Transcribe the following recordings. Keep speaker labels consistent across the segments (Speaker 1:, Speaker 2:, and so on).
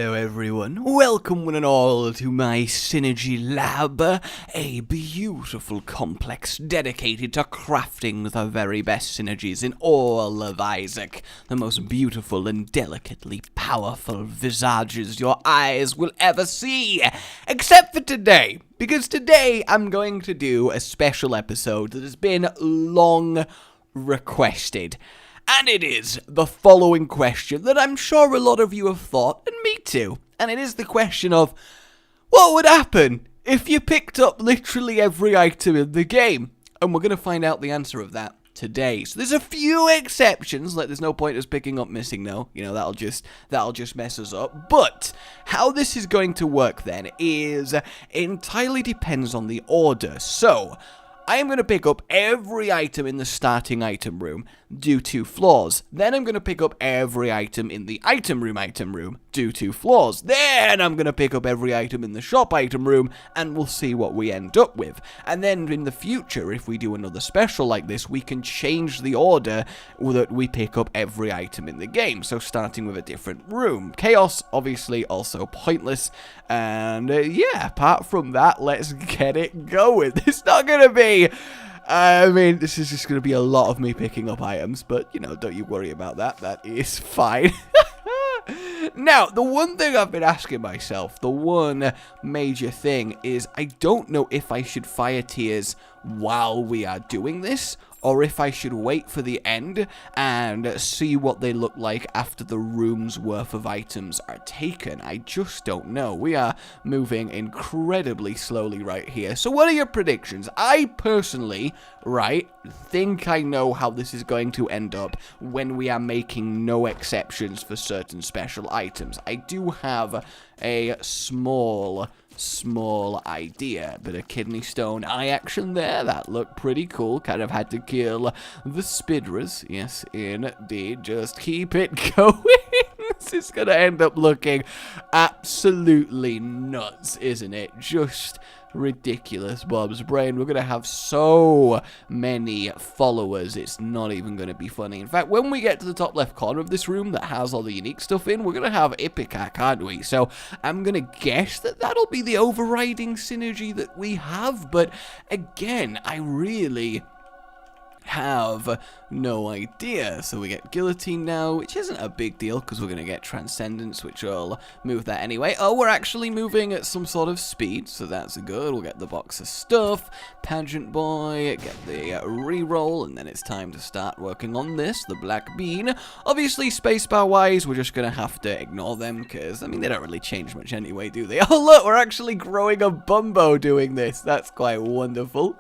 Speaker 1: Hello everyone, welcome one and all to my Synergy Lab, a beautiful complex dedicated to crafting the very best synergies in all of Isaac, the most beautiful and delicately powerful visages your eyes will ever see, except for today, because today I'm going to do a special episode that has been long requested. And it is the following question that I'm sure a lot of you have thought, and me too. And it is the question of, what would happen if you picked up literally every item in the game? And we're going to find out the answer of that today. So there's a few exceptions, like there's no point us picking up missing no, that'll just mess us up. But how this is going to work then is entirely depends on the order. So I am going to pick up every item in the starting item room, do 2 floors. Then I'm going to pick up every item in the item room, do 2 floors. Then I'm going to pick up every item in the shop item room, and we'll see what we end up with. And then in the future, if we do another special like this, we can change the order that we pick up every item in the game. So starting with a different room. Chaos, obviously, also pointless. And yeah, apart from that, let's get it going. It's not going to be... this is just going to be a lot of me picking up items, but, don't you worry about that. That is fine. Now, the one thing I've been asking myself, the one major thing is I don't know if I should fire tiers while we are doing this, or if I should wait for the end and see what they look like after the room's worth of items are taken. I just don't know. We are moving incredibly slowly right here. So what are your predictions? I personally, think I know how this is going to end up when we are making no exceptions for certain special items. I do have a small idea. Bit of kidney stone eye action there. That looked pretty cool. Kind of had to kill the spidrers. Yes, indeed. Just keep it going. This is going to end up looking absolutely nuts, isn't it? Just ridiculous, Bob's brain. We're going to have so many followers, it's not even going to be funny. In fact, when we get to the top left corner of this room that has all the unique stuff in, we're going to have Ipecac, aren't we? So I'm going to guess that that'll be the overriding synergy that we have, but again, I really have no idea. So we get guillotine now, which isn't a big deal because we're going to get transcendence, which will move that anyway. Oh, we're actually moving at some sort of speed, so that's good. We'll get the box of stuff, pageant boy, get the reroll, and then it's time to start working on this, the black bean. Obviously, spacebar wise, we're just going to have to ignore them because, they don't really change much anyway, do they? Oh, look, we're actually growing a bumbo doing this. That's quite wonderful.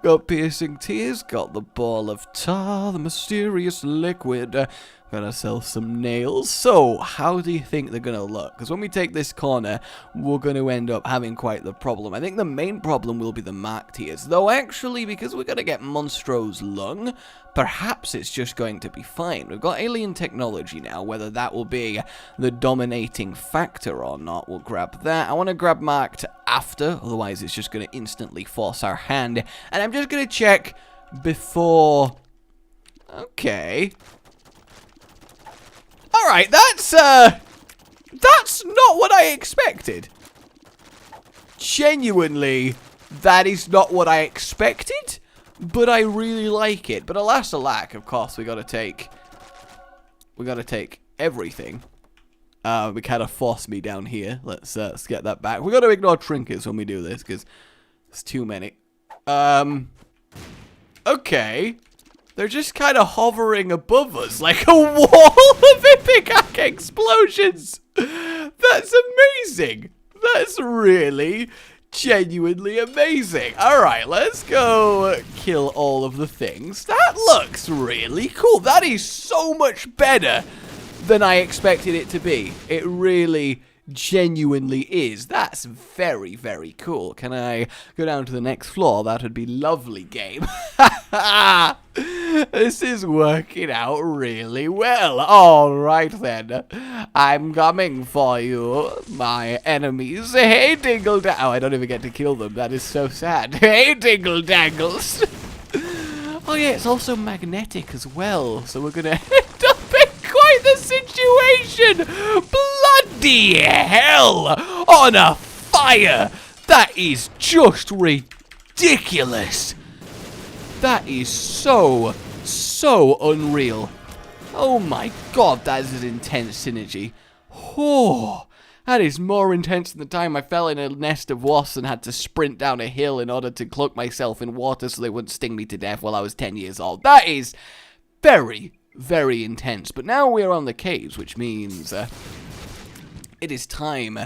Speaker 1: Got piercing tears, got the ball of tar, the mysterious liquid. Got ourselves some nails. So, how do you think they're going to look? Because when we take this corner, we're going to end up having quite the problem. I think the main problem will be the mark tiers. Though, actually, because we're going to get Monstro's lung, perhaps it's just going to be fine. We've got alien technology now. Whether that will be the dominating factor or not, we'll grab that. I want to grab marked after. Otherwise, it's just going to instantly force our hand. And I'm just going to check before... Okay... Alright, that's not what I expected. Genuinely, that is not what I expected, but I really like it. But alas alack, of course, we gotta take everything. We kind of forced me down here. Let's get that back. We gotta ignore trinkets when we do this, because there's too many. Okay. They're just kind of hovering above us like a wall of Ipecac explosions. That's amazing. That's really, genuinely amazing. Alright, let's go kill all of the things. That looks really cool. That is so much better than I expected it to be. It really genuinely is. That's very, very cool. Can I go down to the next floor? That would be lovely, game. This is working out really well. Alright then. I'm coming for you, my enemies. Hey, Dingle Dangles. Oh, I don't even get to kill them. That is so sad. Hey, Dingle Dangles. Oh yeah, it's also magnetic as well. So we're gonna end up in quite the situation. Bloody bloody hell! On a fire! That is just ridiculous. That is so unreal. Oh my god, that is an intense synergy. Oh, that is more intense than the time I fell in a nest of wasps and had to sprint down a hill in order to cloak myself in water so they wouldn't sting me to death while I was 10 years old. That is very, very intense. But now we're on the caves, which means it is time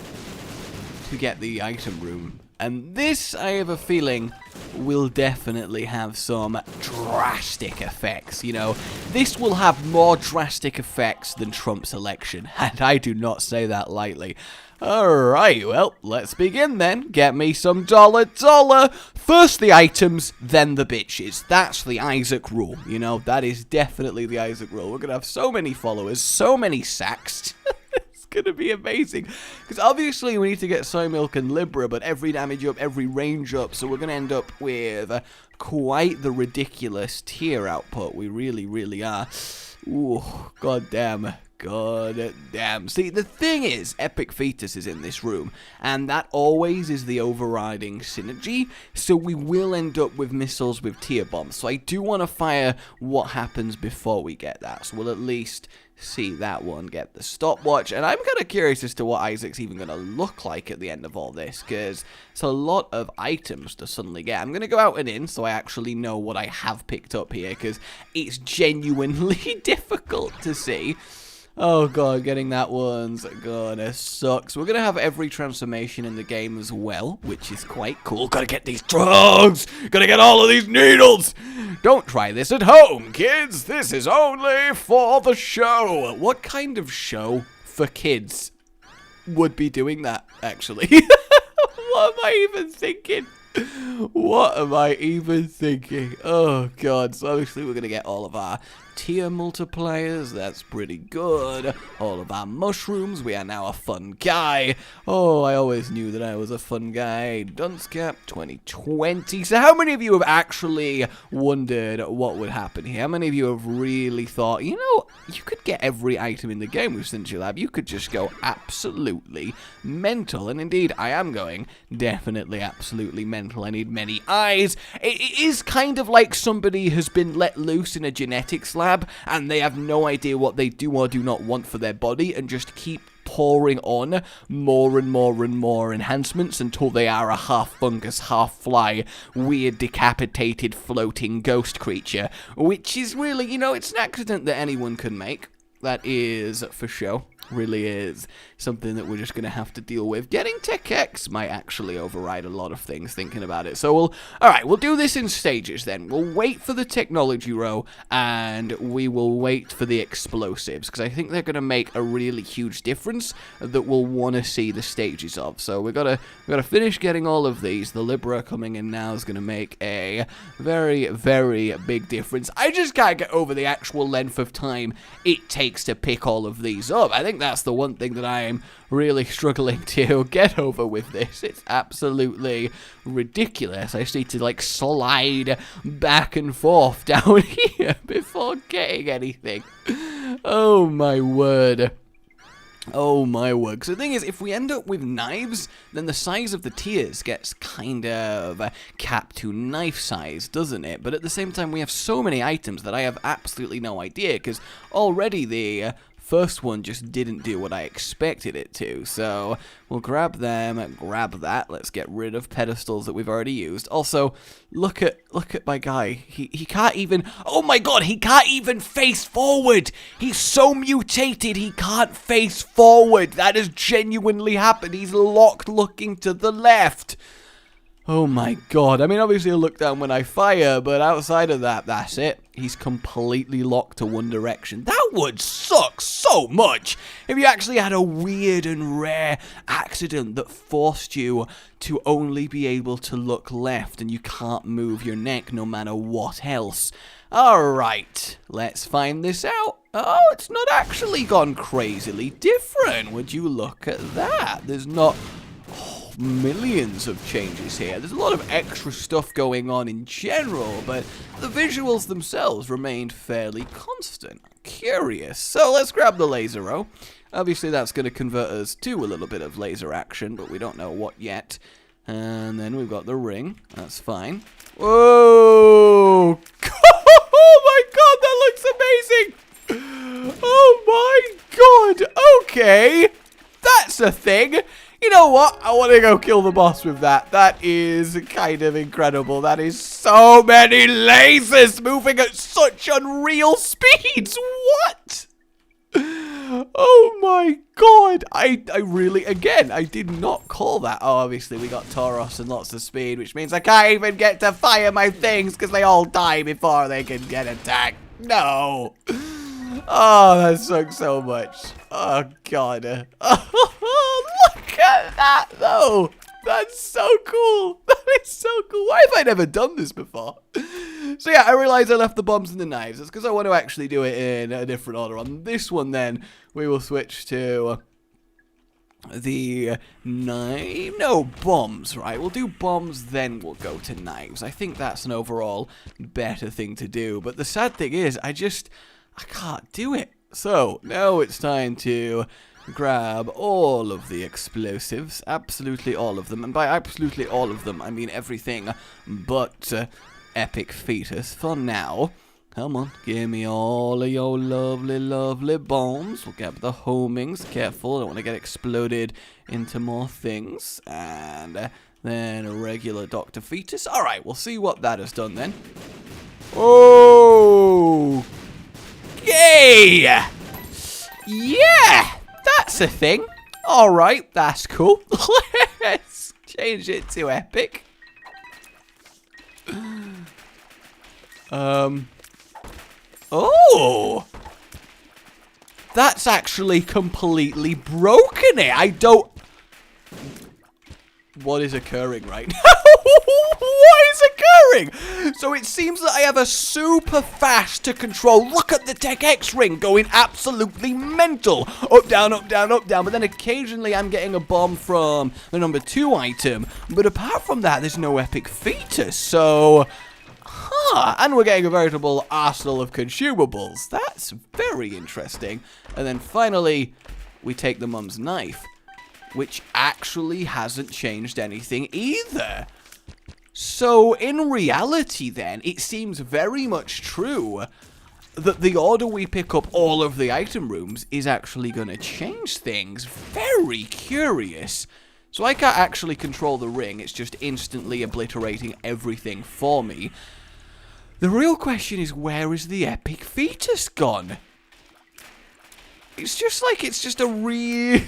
Speaker 1: to get the item room. And this, I have a feeling, will definitely have some drastic effects. You know, this will have more drastic effects than Trump's election. And I do not say that lightly. Alright, well, let's begin then. Get me some dollar. First the items, then the bitches. That's the Isaac rule, you know. That is definitely the Isaac rule. We're going to have so many followers, so many sacks. Gonna be amazing, because obviously we need to get soy milk and Libra, but every damage up, every range up, so we're gonna end up with quite the ridiculous tier output. We really are. Ooh, god damn. See, the thing is, Epic Fetus is in this room, and that always is the overriding synergy, so we will end up with missiles with tier bombs. So I do want to fire what happens before we get that, so we'll at least see that one get the stopwatch. And I'm kind of curious as to what Isaac's even going to look like at the end of all this, because it's a lot of items to suddenly get. I'm going to go out and in so I actually know what I have picked up here, because it's genuinely difficult to see. Oh god, getting that one's gonna suck. So we're gonna have every transformation in the game as well, which is quite cool. Gotta get these drugs! Gotta get all of these needles! Don't try this at home, kids! This is only for the show! What kind of show for kids would be doing that, actually? What am I even thinking? What am I even thinking? Oh god, so obviously we're gonna get all of our tier multipliers, that's pretty good. All of our mushrooms, we are now a fun guy. Oh, I always knew that I was a fun guy. Dunce Cap 2020. So how many of you have actually wondered what would happen here? How many of you have really thought, you know, you could get every item in the game with Synergy Lab. You could just go absolutely mental. And indeed, I am going definitely absolutely mental. I need many eyes. It is kind of like somebody has been let loose in a genetics lab and they have no idea what they do or do not want for their body and just keep pouring on more and more enhancements until they are a half fungus, half fly, weird decapitated floating ghost creature, which is really, you know, it's an accident that anyone can make. That is for sure. Really is something that we're just going to have to deal with. Getting Tech X might actually override a lot of things thinking about it. So we'll do this in stages then. We'll wait for the technology row and we will wait for the explosives, because I think they're going to make a really huge difference that we'll want to see the stages of. So we gotta finish getting all of these. The Libra coming in now is going to make a very, very big difference. I just can't get over the actual length of time it takes to pick all of these up. I think that's the one thing that I am really struggling to get over with this. It's absolutely ridiculous. I just need to like slide back and forth down here before getting anything. Oh my word. Oh my word. Because the thing is, if we end up with knives, then the size of the tiers gets kind of capped to knife size, doesn't it? But at the same time, we have so many items that I have absolutely no idea, because already the first one just didn't do what I expected it to. So we'll grab them, grab that. Let's get rid of pedestals that we've already used. Also, look at my guy. He can't even, oh my god, he can't even face forward. He's so mutated, he can't face forward. That has genuinely happened. He's locked looking to the left. Oh my god. I mean, obviously he'll look down when I fire, but outside of that, that's it. He's completely locked to one direction. That would suck so much if you actually had a weird and rare accident that forced you to only be able to look left and you can't move your neck no matter what else. Alright, let's find this out. Oh, it's not actually gone crazily different. Would you look at that? There's not... millions of changes here. There's a lot of extra stuff going on in general, but the visuals themselves remained fairly constant. Curious. So let's grab the laser row. Obviously that's going to convert us to a little bit of laser action, but we don't know what yet. And then we've got the ring. That's fine. Whoa! Oh my god, that looks amazing! Oh my god! Okay! That's a thing! You know what? I want to go kill the boss with that. That is kind of incredible. That is so many lasers moving at such unreal speeds! What? Oh my god, I really, again, I did not call that. Oh, obviously we got Tauros and lots of speed, which means I can't even get to fire my things because they all die before they can get attacked. No. Oh, that sucks so much. Oh god. Look at that though. That's so cool. That is so cool. Why have I never done this before? So yeah, I realized I left the bombs and the knives. That's because I want to actually do it in a different order. On this one then, we will switch to the knife. No, bombs, right? We'll do bombs, then we'll go to knives. I think that's an overall better thing to do. But the sad thing is, I can't do it. So now it's time to grab all of the explosives, absolutely all of them, and by absolutely all of them I mean everything but epic fetus for now. Come on, give me all of your lovely bombs. We'll grab the homings, careful, I don't want to get exploded into more things, and then a regular Dr. Fetus. Alright, we'll see what that has done then. Oh! Yay! Yeah! That's a thing. Alright, that's cool. Let's change it to epic. Oh! That's actually completely broken it. I don't... What is occurring right now? What is occurring? So it seems that I have a super fast to control. Look at the Tech X ring going absolutely mental. Up, down, up, down, up, down. But then occasionally I'm getting a bomb from the number 2 item. But apart from that, there's no epic fetus. So... and we're getting a veritable arsenal of consumables. That's very interesting. And then finally, we take the mum's knife, which actually hasn't changed anything either. So in reality then, it seems very much true that the order we pick up all of the item rooms is actually going to change things. Very curious. So I can't actually control the ring, it's just instantly obliterating everything for me. The real question is, where is the epic fetus gone? It's just a really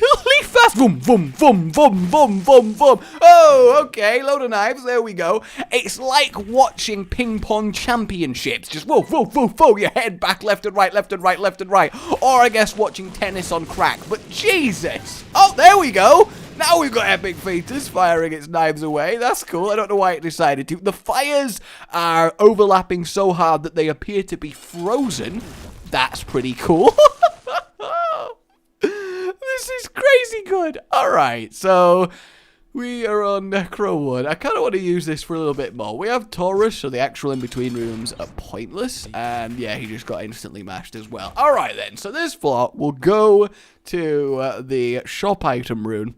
Speaker 1: fast boom, boom, boom, boom, boom, boom, boom. Oh, okay, load of knives, there we go. It's like watching ping pong championships. Just whoa, whoa, whoa, whoa, your head back left and right, left and right, left and right. Or I guess watching tennis on crack, but Jesus. Oh, there we go. Now we've got epic fetus firing its knives away. That's cool. I don't know why it decided to. The fires are overlapping so hard that they appear to be frozen. That's pretty cool. This is crazy good. Alright, so we are on Necro 1. I kind of want to use this for a little bit more. We have Taurus, so the actual in-between rooms are pointless. And yeah, he just got instantly mashed as well. Alright then, so this floor will go to the shop item room.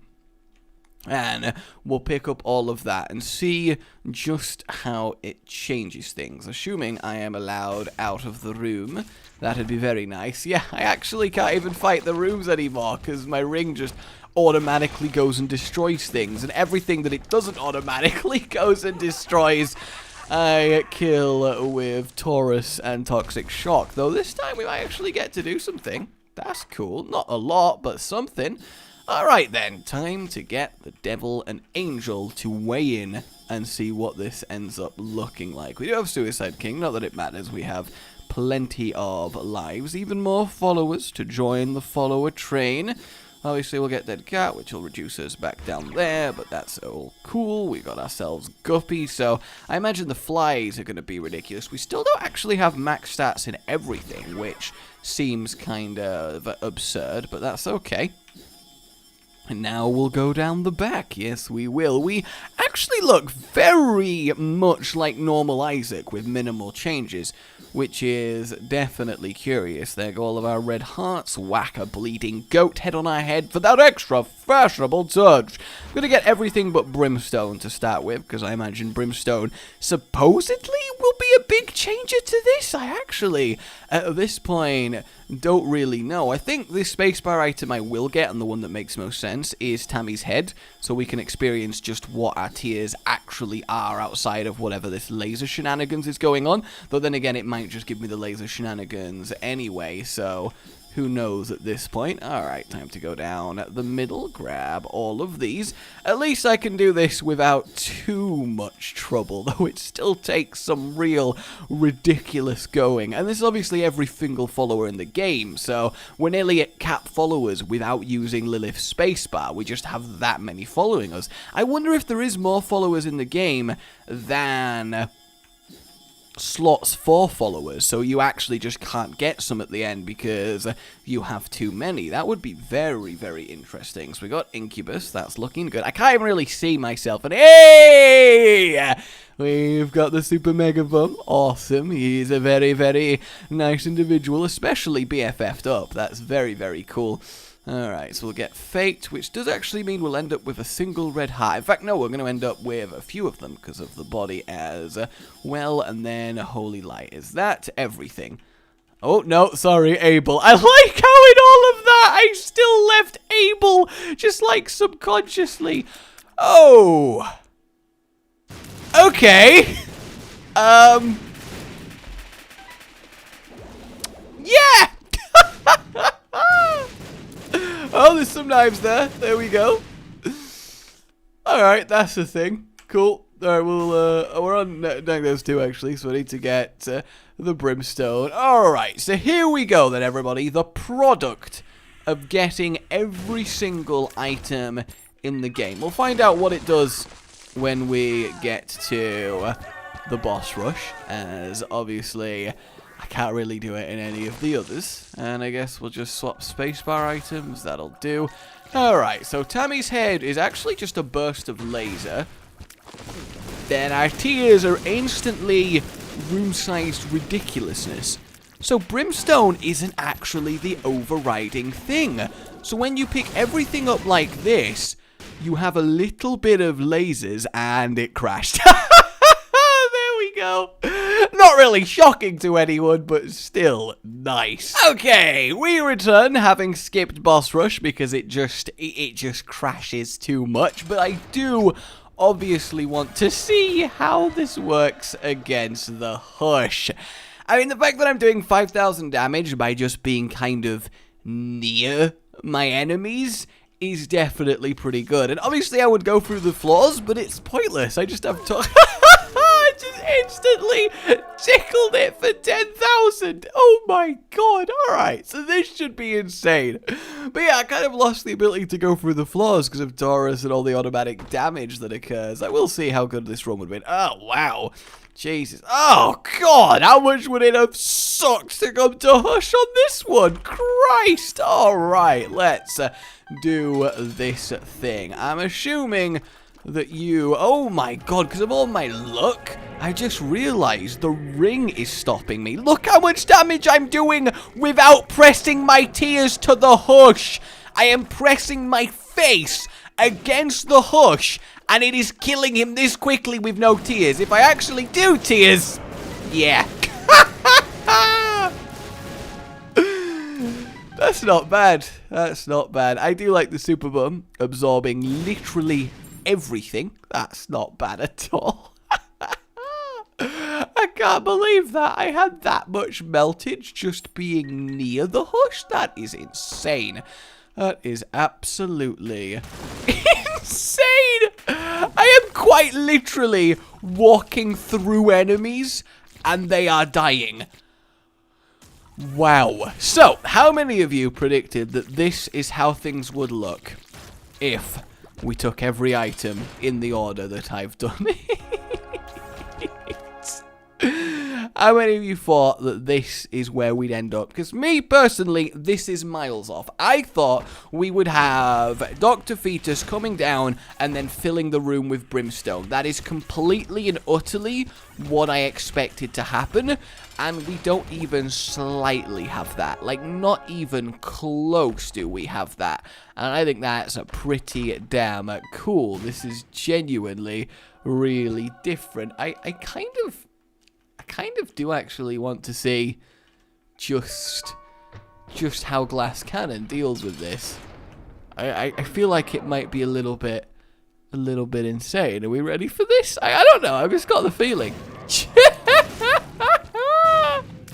Speaker 1: And we'll pick up all of that and see just how it changes things. Assuming I am allowed out of the room, that'd be very nice. Yeah, I actually can't even fight the rooms anymore because my ring just automatically goes and destroys things. And everything that it doesn't automatically goes and destroys, I kill with Taurus and Toxic Shock. Though this time we might actually get to do something. That's cool. Not a lot, but something. Alright then, time to get the devil and angel to weigh in and see what this ends up looking like. We do have Suicide King, not that it matters, we have plenty of lives, even more followers to join the follower train. Obviously we'll get Dead Cat, which will reduce us back down there, but that's all cool. We got ourselves Guppy, so I imagine the flies are going to be ridiculous. We still don't actually have max stats in everything, which seems kind of absurd, but that's okay. And now we'll go down the back. Yes, we will. We actually look very much like normal Isaac with minimal changes, which is definitely curious. There go all of our red hearts. Whack a bleeding goat head on our head for that extra fashionable touch. I'm going to get everything but Brimstone to start with, because I imagine Brimstone supposedly will be a big changer to this. I actually, at this point, don't really know. I think the spacebar item I will get, and the one that makes most sense, is Tammy's head, so we can experience just what our tears actually are outside of whatever this laser shenanigans is going on. Though then again, it might just give me the laser shenanigans anyway, so who knows at this point. Alright, time to go down the middle, grab all of these. At least I can do this without too much trouble, though it still takes some real ridiculous going. And this is obviously every single follower in the game, so we're nearly at cap followers without using Lilith's spacebar. We just have that many following us. I wonder if there is more followers in the game than slots for followers, so you actually just can't get some at the end because you have too many. That would be very, very interesting. So we got Incubus, that's looking good. I can't even really see myself, and hey! We've got the Super Mega Bum. Awesome. He's a very, very nice individual, especially BFF'd up. That's very, very cool. Alright, so we'll get Fate, which does actually mean we'll end up with a single red heart. In fact, no, we're going to end up with a few of them because of the body as well, and then Holy Light. Is that everything? Oh, no, sorry, Abel. I like how in all of that I still left Abel, just like subconsciously. Oh. Okay. Yeah. Oh, there's some knives there. There we go. Alright, that's the thing. Cool. Alright, we're on those two, actually, so I need to get the Brimstone. Alright, so here we go, then, everybody. The product of getting every single item in the game. We'll find out what it does when we get to the boss rush, as obviously I can't really do it in any of the others. And I guess we'll just swap spacebar items. That'll do. Alright, so Tammy's head is actually just a burst of laser. Then our tears are instantly room-sized ridiculousness. So Brimstone isn't actually the overriding thing. So when you pick everything up like this, you have a little bit of lasers and it crashed. There we go. Not really shocking to anyone, but still nice. Okay, we return having skipped boss rush because it just crashes too much, but I do obviously want to see how this works against the Hush. I mean, the fact that I'm doing 5,000 damage by just being kind of near my enemies is definitely pretty good. And obviously I would go through the floors, but it's pointless. I just have to... I just instantly tickled it for 10,000. Oh my god. Alright, so this should be insane. But yeah, I kind of lost the ability to go through the floors because of Taurus and all the automatic damage that occurs. I will see how good this run would be. Oh, wow. Jesus. Oh, God. How much would it have sucked to come to Hush on this one? Christ. All right. Let's do this thing. I'm assuming that you... Oh, my God. Because of all my luck, I just realized the ring is stopping me. Look how much damage I'm doing without pressing my tears to the Hush. I am pressing my face against the Hush, and it is killing him this quickly with no tears. If I actually do tears, yeah. That's not bad. That's not bad. I do like the Super Bum absorbing literally everything. That's not bad at all. I can't believe that. I had that much meltage just being near the Hush. That is insane. That is absolutely insane. I am quite literally walking through enemies and they are dying. Wow. So, how many of you predicted that this is how things would look if we took every item in the order that I've done it? How many of you thought that this is where we'd end up? Because me, personally, this is miles off. I thought we would have Dr. Fetus coming down and then filling the room with brimstone. That is completely and utterly what I expected to happen, and we don't even slightly have that. Like, not even close do we have that. And I think that's pretty damn cool. This is genuinely really different. I kind of do actually want to see just how Glass Cannon deals with this. I feel like it might be a little bit insane. Are we ready for this? I don't know. I've just got the feeling.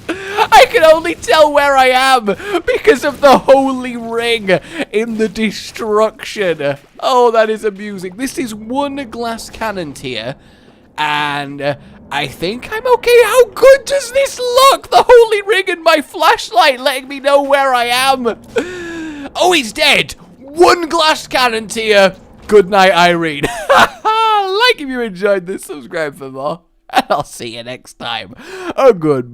Speaker 1: I can only tell where I am because of the holy ring in the destruction. Oh, that is amusing. This is one Glass Cannon tier, and I think I'm okay. How good does this look? The holy ring and my flashlight letting me know where I am. Oh, he's dead. One Glass Cannon tier. Good night, Irene. Like if you enjoyed this, subscribe for more, and I'll see you next time. Goodbye.